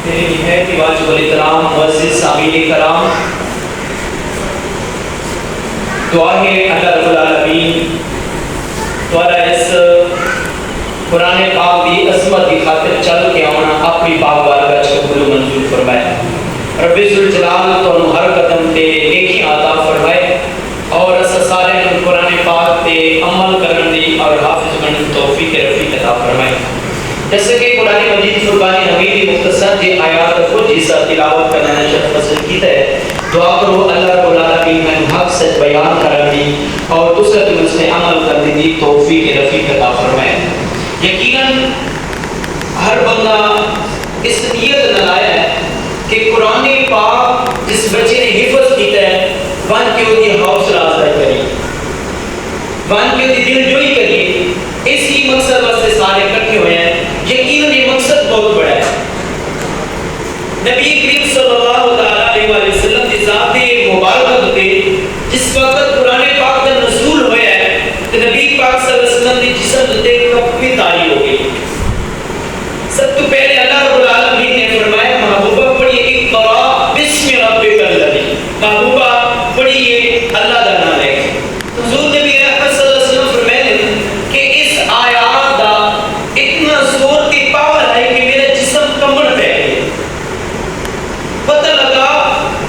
میری نہایت ہی واجب الاحترام معزز سامعین کرام، دعا ہے اللہ رب العالمین دوارا اس قرآن پاک دی عظمت کی خاطر چل کے آنا اپنی پاک بارگاہ چ قبول و منظور فرمائے۔ رب ذوالجلال تو ہر قدم تے نیکی عطا فرمائے اور اس سارے قرآن پاک تے عمل کرنے دی اور حافظ بننے دی توفیق رفیق عطا فرمائے۔ جیسے کہ قرآن مجید فرقان حمید مختصر جی آیات کچھ حصہ تلاوت کرنا نشر پسند کیتا ہے، دعا کرو اللہ رب العالمین میں حق سچ بیان کرنے دی اور دوسرے دن اس میں عمل کرنے دی توفیق رفیق عطا فرمائے۔ یقیناً ہر بندہ اس نیت نہ لایا ہے کہ قرآن پاک جس بچے نے حفظ کیتا ہے وان کے وہ دی حوصلہ افزائی کری، وان کے وہ دی دل جوئی کری، اسی مقصد واسطے سارے اکٹھے ہوئے ہیں۔ یقیناً یہ مقصد بہت بڑا ہے۔ نبی کریم صلی اللہ علیہ وسلم کی ذات مبارکہ تے جس وقت قرآن پاک کا نزول ہوا ہے تو نبی پاک صلی اللہ علیہ وسلم کی جسم تے کفی تاری ہو گئی۔ سب تو پہلے اللہ رب العالمین نے فرمایا محبوبہ پڑھیے اقرا بسم ربک الذی، محبوبہ پڑھیے اللہ کا نام لے کے۔ حضور نبی رحمت صلی اللہ علیہ وسلم فرماتے کہ اس آیات دا اتنا زور کی پاور ہے کہ میرا جسم کمبن پہ گیا۔ پتہ لگا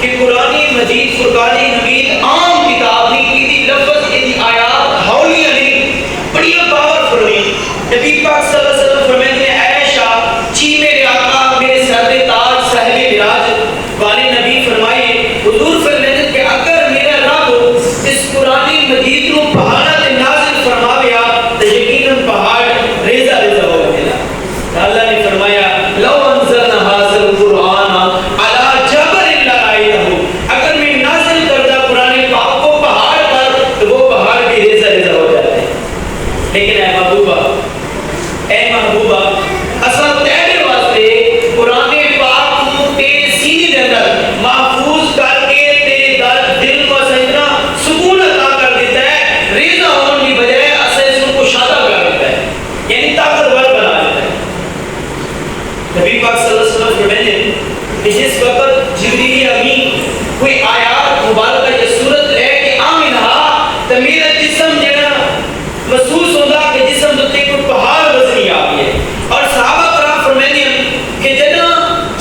کہ قرآن مجید فرقان حمید عام کتاب نہیں، کی لفظ کی آیات ہولیاں نہیں، بڑی پاورفل ہوئی۔ نبی پاک صلی اللہ علیہ وسلم فرماتے ہیں عائشہ چی میرے آقا میرے سر تاج صاحب معراج والے نبی فرمائے، حضور فرماتے ہیں کہ اگر میرا رب اس قرآن مجید کو پہاڑ تے نازل فرماویا تو یقیناً پہاڑ ریزہ ریزہ ہو گیا۔ اللہ نے فرمایا لو انزلنا هذا القرآن على جبل لرأيته، اگر میں نازل کردہ قرآن پاک کو پہاڑ پر تو وہ پہاڑ بھی ریزہ ریزہ ہو جاتے ہیں۔ لیکن اے محبوبہ اصل تیرے واسطے قرآن پاک کو تیرے سینے دے اندر محفوظ کر کے تیرے دل کو سجنا سکون عطا کر دیتا ہے، ریزہ ہونے کی بجائے اسے اس کو شادہ کر دیتا ہے، یعنی طاقتور بنا دیتا ہے۔ نبی پاک صلی اللہ علیہ وسلم فرماتے ہیں کہ جس وقت جبریل امین کوئی آیات مبارکہ یا سورت لے کے آمین ہا تو میرا جسم جنا محسوس ہوتا کہ جسم تے کوئی پہاڑ وزنی آ گئی ہے۔ اور صحابہ کرام فرماتے ہیں کہ جنا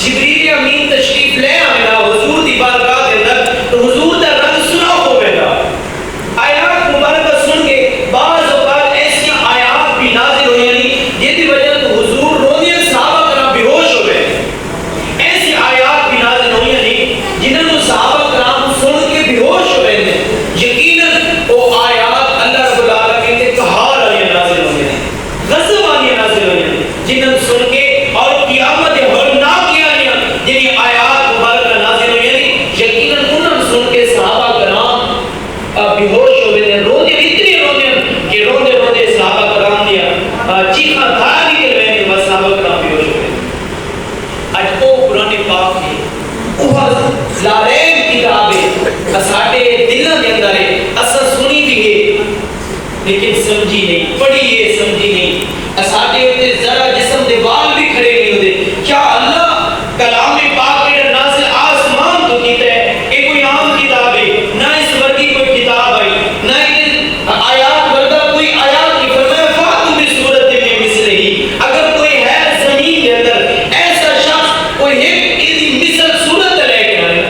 جبریل امین تشریف لے آیا حضور دی بارگاہ کے اندر تو حضور دا رنگ سنا ہو گیا۔ آیات مبارکہ سن کے بعض اوقات ایسی آیات بھی نازل ہوئی ہیں جس کی وجہ تو حضور رونے صحابہ کرام بے ہوش ہو گئے۔ ایسی آیات بھی نازل ہوئی ہیں جنہوں نے صحابہ کرام سن کے بے ہوش ہو گئے ہیں۔ یقیناً وہ آیات اللہ رب العالمین کے قہار والی نازل ہوئی ہیں، غضب والی نازل ہوئی ہیں، جنہوں سن کے اور قیامت ہولناک کیا گیا جنہیں آیات مبارکہ نازل ہوئی ہیں، یقیناً انہوں سن کے صحابہ کرام بے ہوش ہو گئے ہیں، روندے اتنے روندے کہ روندے روندے صحابہ کرام دیا چیخاں دھارا نکل رہے ہیں، بس صحابہ کرام بے ہوش ہو گئے۔ آج وہ قرآن پاک ہے، وہ لارین کتاب ہے، ساڈے دلوں کے اندر ہے، اساں سنی بھی ہے لیکن سمجھی نہیں، پڑھی ہے سمجھی نہیں، ساڈے تے ذرا جسم دے وال بھی کھڑے نہیں ہوتے۔ کیا اللہ کلام پاک کے نازل آسمان تو کیتا ہے، یہ کوئی عام کتاب ہے، نہ اس ورگی کوئی کتاب ہے، نہ آیات ورگا کوئی آیات کی فرمایا فاتو بسورۃ من مثلہ، اگر کوئی ہے زمین کے اندر ایسا شخص کوئی ایک ایسی مثل صورت لے کے آئے،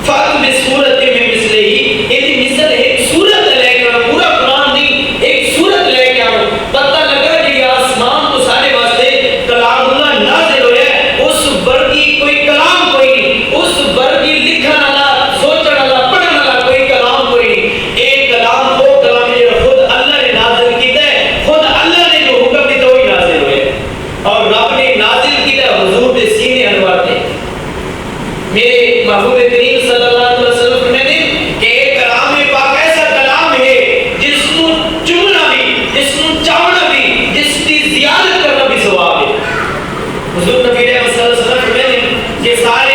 فاتو بسورۃ من مثلہ، ایسی مثل ایک صورت لے کے آئے، پورا قرآن نہیں ایک صورت لے کے آئے، پتہ لگا کہ آسمان تو سارے واسطے کلام اللہ نازل ہویا ہے، اس ورگی کوئی کلام کوئی نہیں، اس ورگی لکھن والا سوچن والا پڑھن والا کوئی کلام کوئی نہیں۔ ایک کلام وہ کلام ہے جو خود اللہ نے نازل کیتا ہے، خود اللہ نے جو حکم دیتا وہی نازل ہویا ہے، اور رب نے نازل کیتا ہے حضور کے سینے انوار تھے۔ میرے محبوب کریم صلی اللہ علیہ وسلم فرماتے ہیں کہ ایک کلام پاک ایسا کلام ہے جس کو چننا بھی، جس کو چاہنا بھی، جس کی زیادت کرنا بھی ثواب ہے۔ حضور نبی صلی اللہ علیہ وسلم فرماتے ہیں کہ سارے